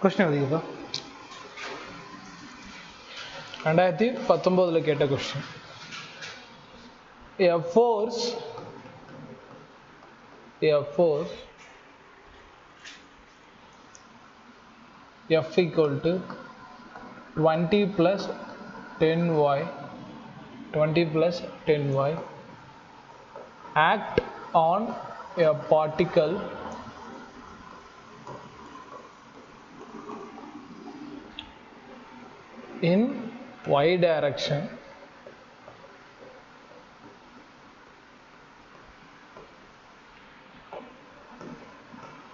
Question எழுதிக்கோ. 2019 கேட்ட question. A force F equal to 20 plus 10y act on a particle in y direction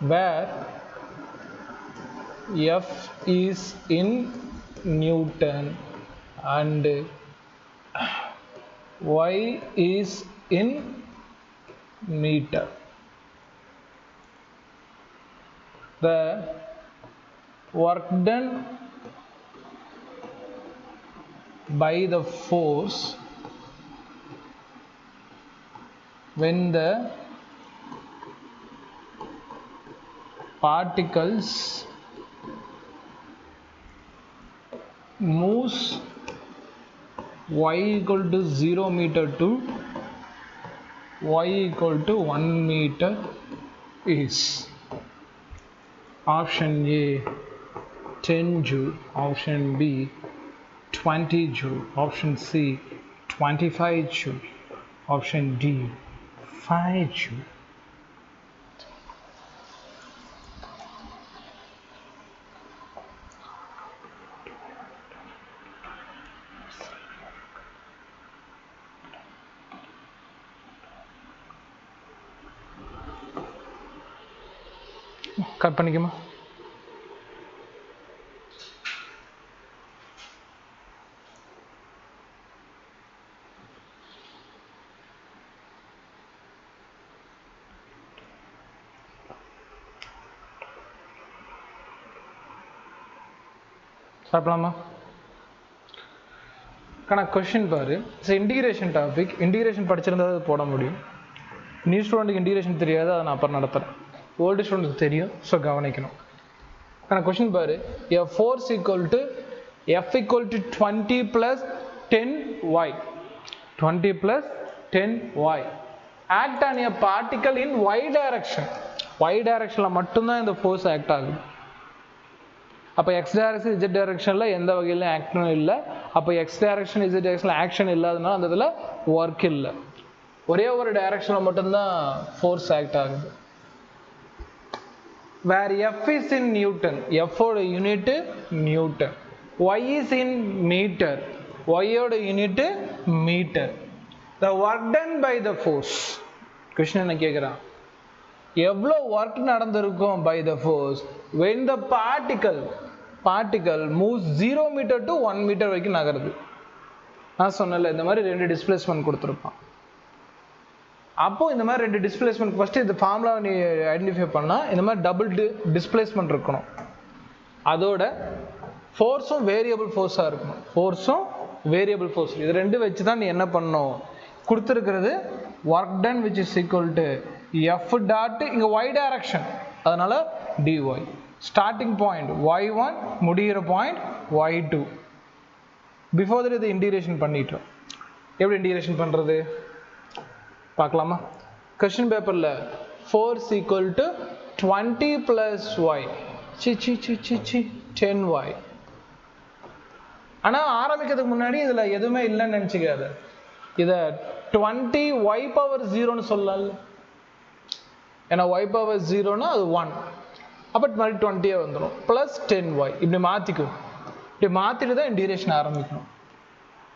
where F is in Newton and y is in meter. The work done by the force when the particles moves y equal to 0 meter to y equal to 1 meter is option A 10 joule, option B 20 joule, option C 25 joule, option D 5 joule. Cut பண்ணிக்குமா? சாப்பிடலாமா? Question பாரு. Integration topic, integration படிச்சிருந்தா அது போட முடியும். New ஸ்டூடெண்ட்டுக்கு integration தெரியாது, அதை நான் அப்புறம் நடத்துகிறேன். ஓல்டு ஸ்டூடெண்ட்டுக்கு தெரியும், ஸோ கவனிக்கணும். கொஸ்டின் பாரு. A force equal to F equal to 20 plus 10y 20 plus 10y act on a particle in y direction. y directionல மட்டும்தான் இந்த ஃபோர்ஸ் ஆக்ட் ஆகுது. அப்போ எக்ஸ் டைரக்ஷன் இசட் டைரக்ஷனில் எந்த வகையிலும் ஆக்ஷனும் இல்லை. அப்போ எக்ஸ் டைரக்ஷன் இசட் டைரக்ஷனில் ஆக்ஷன் இல்லாதனால அந்த இதில் ஒர்க் இல்லை. ஒரே ஒரு டைரக்ஷனில் மட்டும்தான் ஃபோர்ஸ் ஆக்ட் ஆகுது. Where F is in newton, எஃபோட unit newton. Y is in metre, ஒய்யோட unit metre. The work done by the force. Question என்ன கேட்குறான்? எவ்வளோ ஒர்க் நடந்திருக்கும் by the force when the particle moves 0 meter to 1 meter வரைக்கும் நகருது. நான் சொன்னல இந்த மாதிரி ரெண்டு டிஸ்பிளேஸ்மெண்ட் கொடுத்துருப்பான். அப்போ இந்த மாதிரி ரெண்டு டிஸ்பிளேஸ்மெண்ட் ஃபர்ஸ்ட் இந்த ஃபார்முலா நீ ஐடென்டிஃபை பண்ணா இந்த மாதிரி டபுள் டிஸ்பிளேஸ்மெண்ட் இருக்கணும். அதோட ஃபோர்ஸும் வேரியபிள் ஃபோர்ஸாக இருக்கணும். ஃபோர்ஸும் வேரியபிள் ஃபோர்ஸ் இது ரெண்டு வச்சு தான் நீ என்ன பண்ணணும்? கொடுத்துருக்கிறது work done which is equal to F dot இங்கே ஒய் டைரக்ஷன், அதனால dy. ஸ்டார்டிங் பாயிண்ட் y1, முடிகிற பாயிண்ட் y2. பிஃபோர் தட் இதை இன்டிகிரேஷன் பண்ணிட்டோம். எப்படி இன்டிகிரேஷன் பண்ணுறது பார்க்கலாமா? கொஸ்டின் பேப்பரில் force equal to 20 plus Y 10y. ஆனால் ஆரம்பிக்கிறதுக்கு முன்னாடி இதில் எதுவுமே இல்லைன்னு நினச்சிக்காது. இதை 20y பவர் 0ன்னு சொல்லல. ஏன்னா y பவர் 0னா அது 1, அப்போ மறுபடியும் 20 வந்துடும். ப்ளஸ் 10y இப்படி மாற்றிக்கும். இப்படி மாற்றிட்டு தான் இன்டிகிரேஷன் ஆரம்பிக்கணும்.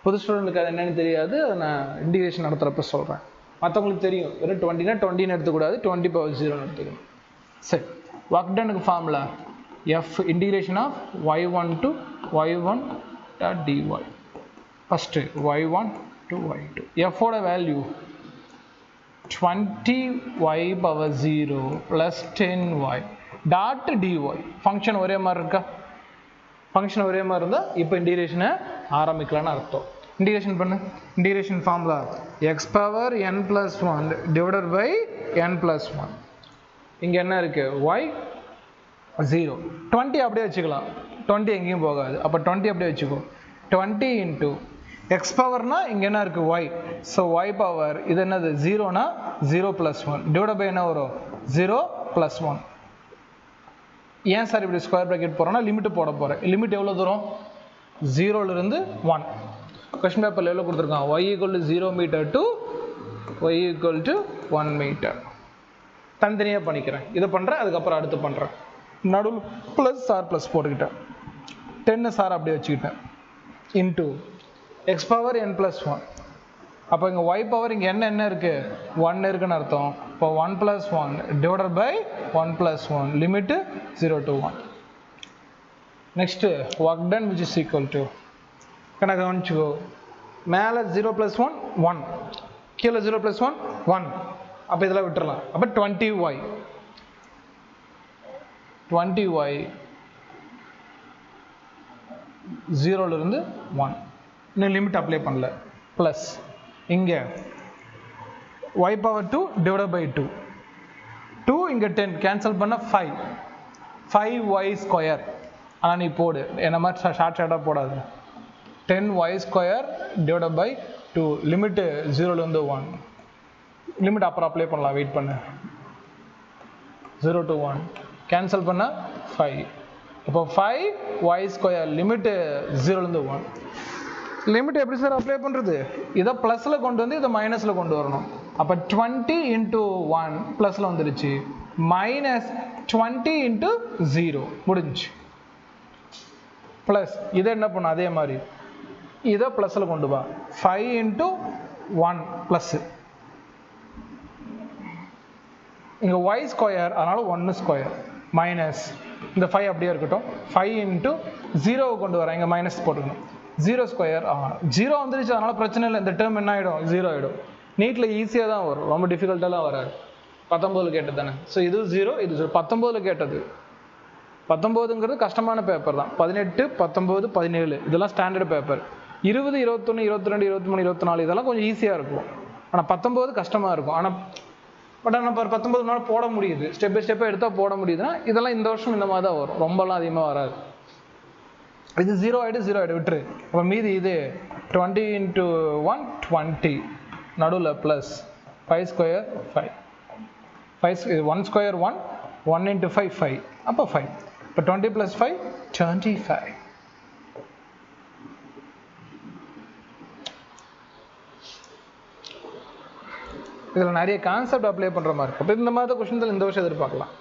புது ஸ்டூடெண்ட்டுக்கு அது என்னென்னு தெரியாது, அதை நான் இன்டிகிரேஷன் நடத்துகிறப்ப சொல்கிறேன். மற்றவங்களுக்கு தெரியும், வெறும் 20னா 20ன்னு எடுத்துக்கூடாது, 20 பவர் 0ன்னு எடுத்துக்கணும். சரி, ஒர்க் டனுக்கு formula F integration of y1 to y1 dot dy. First y1 to y2. எஃபோட value 20y power 0 plus 10y dot dy. Function ஒரே மாதிரி இருக்கா? ஃபங்க்ஷன் ஒரே மாதிரி இருந்தால் இப்போ இன்டிகிரேஷனை ஆரம்பிக்கலான்னு அர்த்தம். இன்டிகிரேஷன் பண்ணு. Integration formula x power n plus 1 divided by n plus 1. இங்கே என்ன இருக்குது? y 0. 20 அப்படியே வச்சுக்கலாம், 20 எங்கேயும் போகாது. அப்போ 20 அப்படியே வச்சுக்கோ. 20 இன்ட்டு எக்ஸ் பவர்னா இங்கே என்ன இருக்குது y. ஸோ y பவர் இது என்னது 0னா 0 + 1 டிவைட் பை என்ன வரும் 0 + 1. ஏன் சார் இப்படி ஸ்கொயர் ப்ராக்கெட் போகிறோன்னா லிமிட்டு போட போகிறேன். லிமிட் எவ்வளோ தூரம் 0லேருந்து 1. கொஸ்டின் பேப்பரில் எவ்வளோ கொடுத்துருக்கான் y = 0 metre to y = 1 metre. தனித்தனியாக பண்ணிக்கிறேன், இதை பண்ணுறேன், அதுக்கப்புறம் அடுத்து பண்ணுறேன். நடுவில் ப்ளஸ் ஆர் ப்ளஸ் போட்டுக்கிட்டேன், 10 சார் அப்படியே வச்சுக்கிட்டேன் இன்ட்டு எக்ஸ் பவர் n + 1. அப்போ இங்கே y பவர் இங்கே என்ன இருக்குது 1 இருக்குன்னு அர்த்தம். இப்போ 1 + 1 divided by 1 + 1 limit 0 to 1. Next work done which is equal to கணக்கு கவனிச்சுக்கோ. மேலே 0 + 1 1, கீழே 0 + 1 1. அப்போ இதெல்லாம் விட்டுறலாம். அப்போ 20y 0லேருந்து 1 இன்னும் லிமிட் அப்ளை பண்ணல. ப்ளஸ் இங்கே y பவர் 2 டிவைட் பை 2 2 இங்கே 10 கேன்சல் பண்ண 5y². ஆனால் நீ போடு, என்ன மாதிரி ஷார்ட்டாக போடாது. 10y² டிவைட் பை 2 லிமிட்டு 0லேருந்து 1. லிமிட் அப்புறம் அப்ளை பண்ணலாம், வெயிட் பண்ணு. 0 to 1 கேன்சல் பண்ண 5. இப்போ 5y² லிமிட்டு 0லேருந்து 1. லிமிட் எப்படி சார் அப்ளை பண்ணுறது? இதை ப்ளஸில் கொண்டு வந்து இதை மைனஸில் கொண்டு வரணும். அப்போ 20 இன்ட்டு 1 ப்ளஸில் வந்துடுச்சு, மைனஸ் 20 இன்ட்டு 0 முடிஞ்சு. ப்ளஸ் இதை என்ன பண்ணும் அதே மாதிரி இதை ப்ளஸில் கொண்டு வா. 5 இன்ட்டு 1 ப்ளஸ்ஸு இங்கே y² அதனால் 1² மைனஸ் இந்த 5 அப்படியே இருக்கட்டும். 5 இன்ட்டு 0 கொண்டு வரேன், இங்கே மைனஸ் போட்டுக்கணும். 0² 0 வந்துருச்சு, அதனால் பிரச்சனை இல்லை. இந்த டேர்ம் என்ன ஆகிடும் 0 ஆகிடும். நீட்டில் ஈஸியாக தான் வரும், ரொம்ப டிஃபிகல்ட்டாலாம் வராது. 19 கேட்டது தானே. ஸோ இது 0 இது 0. 19 கேட்டது. 19ங்கிறது கஷ்டமான பேப்பர் தான். 18 19 17 இதெல்லாம் ஸ்டாண்டர்ட் பேப்பர். 20 21 22 23 24 இதெல்லாம் கொஞ்சம் ஈஸியாக இருக்கும். ஆனால் 19 கஷ்டமாக இருக்கும். ஆனால் நம்ம 19 போட முடியுது, ஸ்டெப் பை ஸ்டெப்பாக எடுத்தால் போட முடியுதுன்னா இதெல்லாம் இந்த வருஷம் இந்த மாதிரி தான் வரும், ரொம்பலாம் அதிகமாக வராது. இது 0 ஆகிடு 0 ஆகிடு விட்டுரு. அப்போ மீதி இது 20 இன்ட்டு 1 20 நடுவில் ப்ளஸ் 5² 5 1² 1 1 இன்ட்டு 5 5 அப்போ 5. இப்போ 20 + 5 25. இதில் நிறைய கான்செப்ட் அப்ளை பண்ணுற மாதிரி இருக்கும். அப்போ இந்த மாதிரி கொஸ்டின்ஸில் இந்த வருஷம் எதிர்பார்க்கலாம்.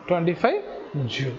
25 June.